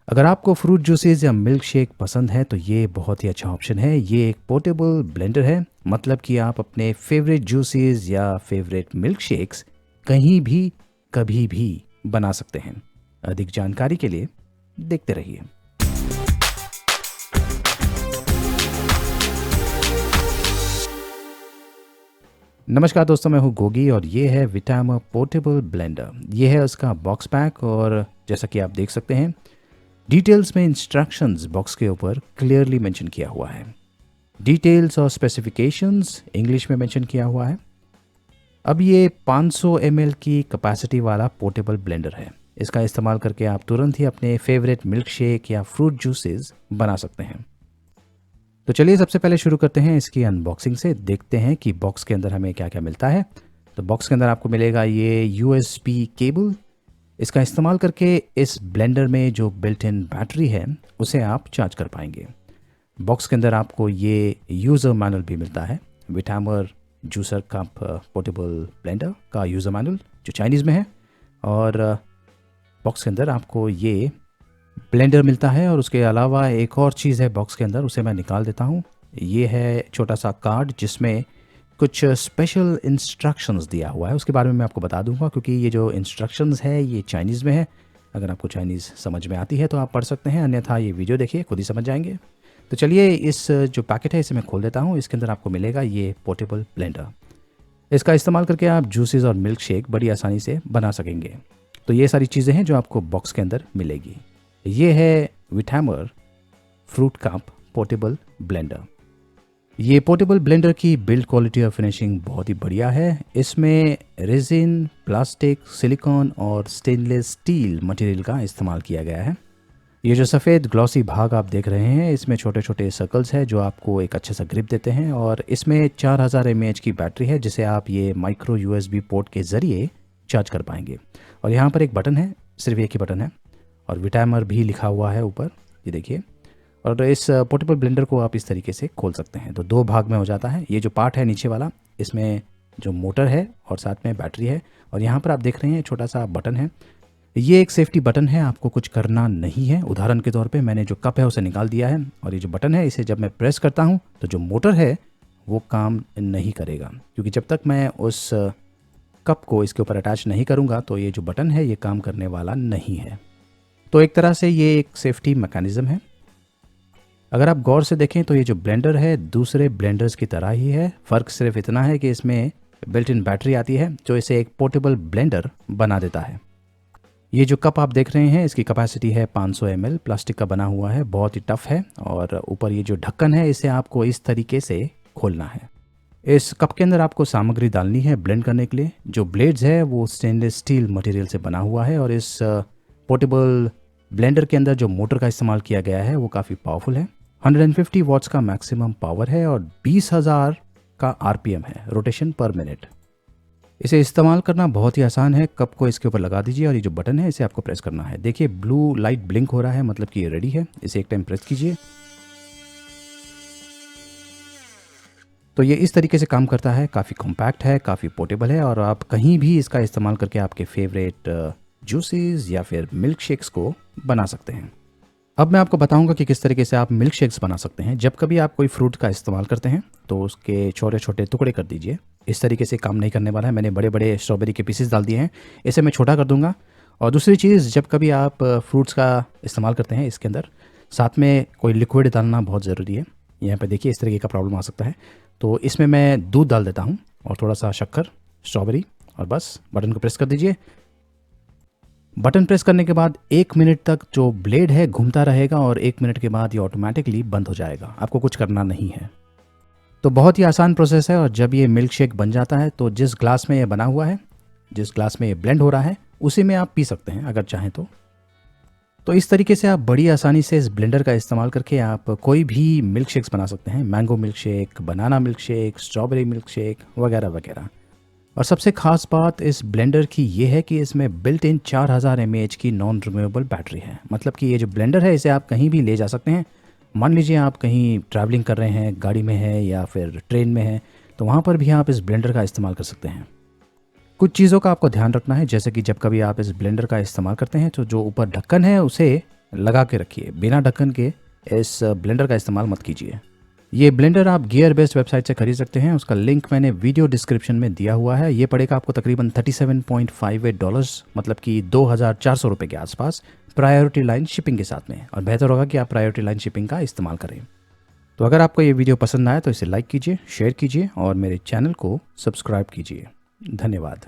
अगर आपको fruit juices या मिल्क शेक पसंद है तो ये बहुत ही अच्छा ऑप्शन है। ये एक पोर्टेबल ब्लेंडर है, मतलब कि आप अपने फेवरेट जूसेस या फेवरेट मिल्क शेक्स कहीं भी कभी भी बना सकते हैं। अधिक जानकारी के लिए देखते रहिए। नमस्कार दोस्तों, मैं हूँ गोगी और ये है विटामा पोर्टेबल ब्लेंडर। ये है उसका बॉक्स पैक और जैसा कि आप देख सकते हैं डिटेल्स में इंस्ट्रक्शंस बॉक्स के ऊपर क्लियरली मेंशन किया हुआ है। डिटेल्स और स्पेसिफिकेशंस इंग्लिश में मेंशन किया हुआ है। अब ये 500 ml की कैपेसिटी वाला पोर्टेबल ब्लेंडर है। इसका इस्तेमाल करके आप तुरंत ही अपने फेवरेट मिल्क शेक या फ्रूट जूसेस बना सकते हैं। तो चलिए सबसे पहले शुरू करते हैं इसकी अनबॉक्सिंग से। देखते हैं कि बॉक्स के अंदर हमें क्या क्या मिलता है। तो बॉक्स के अंदर आपको मिलेगा ये USB केबल। इसका इस्तेमाल करके इस ब्लेंडर में जो बिल्ट इन बैटरी है उसे आप चार्ज कर पाएंगे। बॉक्स के अंदर आपको ये यूज़र मैनुअल भी मिलता है। विटामर जूसर कप पोर्टेबल ब्लेंडर का यूज़र मैनुअल जो चाइनीज़ में है। और बॉक्स के अंदर आपको ये ब्लेंडर मिलता है। और उसके अलावा एक और चीज़ है बॉक्स के अंदर, उसे मैं निकाल देता हूँ। ये है छोटा सा कार्ड जिसमें कुछ स्पेशल इंस्ट्रक्शंस दिया हुआ है। उसके बारे में मैं आपको बता दूंगा क्योंकि ये जो इंस्ट्रक्शंस है ये चाइनीज़ में है। अगर आपको चाइनीज़ समझ में आती है तो आप पढ़ सकते हैं, अन्यथा ये वीडियो देखिए, खुद ही समझ जाएंगे। तो चलिए इस जो पैकेट है इसे मैं खोल देता हूँ। इसके अंदर आपको मिलेगा ये पोर्टेबल ब्लेंडर। इसका इस्तेमाल करके आप जूसेस और मिल्क शेक बड़ी आसानी से बना सकेंगे। तो ये सारी चीज़ें हैं जो आपको बॉक्स के अंदर मिलेगी। ये है विटामर फ्रूट कप पोर्टेबल ब्लेंडर। ये पोर्टेबल ब्लेंडर की बिल्ड क्वालिटी और फिनिशिंग बहुत ही बढ़िया है। इसमें रेजिन, प्लास्टिक, सिलिकॉन और स्टेनलेस स्टील मटेरियल का इस्तेमाल किया गया है। ये जो सफ़ेद ग्लॉसी भाग आप देख रहे हैं इसमें छोटे छोटे सर्कल्स हैं जो आपको एक अच्छे सा ग्रिप देते हैं। और इसमें 4000 mAh की बैटरी है जिसे आप ये माइक्रो USB पोर्ट के ज़रिए चार्ज कर पाएंगे। और यहाँ पर एक बटन है, सिर्फ एक ही बटन है और विटामर भी लिखा हुआ है ऊपर, ये देखिए। और इस पोर्टेबल ब्लेंडर को आप इस तरीके से खोल सकते हैं। तो दो भाग में हो जाता है। ये जो पार्ट है नीचे वाला, इसमें जो मोटर है और साथ में बैटरी है। और यहाँ पर आप देख रहे हैं छोटा सा बटन है। ये एक सेफ्टी बटन है, आपको कुछ करना नहीं है। उदाहरण के तौर पे मैंने जो कप है उसे निकाल दिया है और ये जो बटन है इसे जब मैं प्रेस करता हूँ तो जो मोटर है वो काम नहीं करेगा, क्योंकि जब तक मैं उस कप को इसके ऊपर अटैच नहीं करूँगा तो ये जो बटन है ये काम करने वाला नहीं है। तो एक तरह से ये एक सेफ्टी मैकेनिज्म है। अगर आप गौर से देखें तो ये जो ब्लेंडर है दूसरे ब्लेंडर्स की तरह ही है। फ़र्क सिर्फ इतना है कि इसमें बिल्ट इन बैटरी आती है जो इसे एक पोर्टेबल ब्लेंडर बना देता है। ये जो कप आप देख रहे हैं इसकी कैपेसिटी है 500 ml, प्लास्टिक का बना हुआ है, बहुत ही टफ है। और ऊपर ये जो ढक्कन है इसे आपको इस तरीके से खोलना है। इस कप के अंदर आपको सामग्री डालनी है ब्लेंड करने के लिए। जो ब्लेड्स है वो स्टेनलेस स्टील मटेरियल से बना हुआ है। और इस पोर्टेबल ब्लेंडर के अंदर जो मोटर का इस्तेमाल किया गया है वो काफ़ी पावरफुल है। 150 वॉट्स का मैक्सिमम पावर है और 20,000 का RPM है, रोटेशन पर मिनट। इसे इस्तेमाल करना बहुत ही आसान है। कप को इसके ऊपर लगा दीजिए और ये जो बटन है इसे आपको प्रेस करना है। देखिए ब्लू लाइट ब्लिंक हो रहा है, मतलब कि ये रेडी है। इसे एक टाइम प्रेस कीजिए तो ये इस तरीके से काम करता है। काफ़ी कॉम्पैक्ट है, काफ़ी पोर्टेबल है और आप कहीं भी इसका इस्तेमाल करके आपके फेवरेट जूसेस या फिर मिल्क शेक्स को बना सकते हैं। अब मैं आपको बताऊंगा कि किस तरीके से आप मिल्क शेक्स बना सकते हैं। जब कभी आप कोई फ्रूट का इस्तेमाल करते हैं तो उसके छोटे छोटे टुकड़े कर दीजिए। इस तरीके से काम नहीं करने वाला है। मैंने बड़े बड़े स्ट्रॉबेरी के पीसेस डाल दिए हैं, इसे मैं छोटा कर दूंगा। और दूसरी चीज़, जब कभी आप फ्रूट्स का इस्तेमाल करते हैं इसके अंदर साथ में कोई लिक्विड डालना बहुत ज़रूरी है। यहाँ पर देखिए इस तरीके का प्रॉब्लम आ सकता है। तो इसमें मैं दूध डाल देता हूँ और थोड़ा सा शक्कर, स्ट्रॉबेरी, और बस बटन को प्रेस कर दीजिए। बटन प्रेस करने के बाद 1 मिनट तक जो ब्लेड है घूमता रहेगा और 1 मिनट के बाद ये ऑटोमेटिकली बंद हो जाएगा। आपको कुछ करना नहीं है। तो बहुत ही आसान प्रोसेस है। और जब ये मिल्क शेक बन जाता है तो जिस ग्लास में ये बना हुआ है, जिस ग्लास में ये ब्लेंड हो रहा है, उसी में आप पी सकते हैं अगर चाहें तो इस तरीके से आप बड़ी आसानी से इस ब्लेंडर का इस्तेमाल करके आप कोई भी मिल्क शेक्स बना सकते हैं। Mango milk shake, banana milk shake, strawberry milk shake वगैरह वगैरह। और सबसे खास बात इस ब्लेंडर की ये है कि इसमें बिल्ट इन 4000 mAh की नॉन रिमूवेबल बैटरी है। मतलब कि ये जो ब्लेंडर है इसे आप कहीं भी ले जा सकते हैं। मान लीजिए आप कहीं ट्रैवलिंग कर रहे हैं, गाड़ी में है या फिर ट्रेन में है, तो वहाँ पर भी आप इस ब्लेंडर का इस्तेमाल कर सकते हैं। कुछ चीज़ों का आपको ध्यान रखना है, जैसे कि जब कभी आप इस ब्लेंडर का इस्तेमाल करते हैं तो जो ऊपर ढक्कन है उसे लगा के रखिए, बिना ढक्कन के इस ब्लेंडर का इस्तेमाल मत कीजिए। ये ब्लेंडर आप गियर बेस्ड वेबसाइट से खरीद सकते हैं, उसका लिंक मैंने वीडियो डिस्क्रिप्शन में दिया हुआ है। ये पड़ेगा आपको तकरीबन $37.58, मतलब कि 2,400 रुपये के आसपास, प्रायोरिटी लाइन शिपिंग के साथ में। और बेहतर होगा कि आप प्रायोरिटी लाइन शिपिंग का इस्तेमाल करें। तो अगर आपको ये वीडियो पसंद आए तो इसे लाइक कीजिए, शेयर कीजिए और मेरे चैनल को सब्सक्राइब कीजिए। धन्यवाद।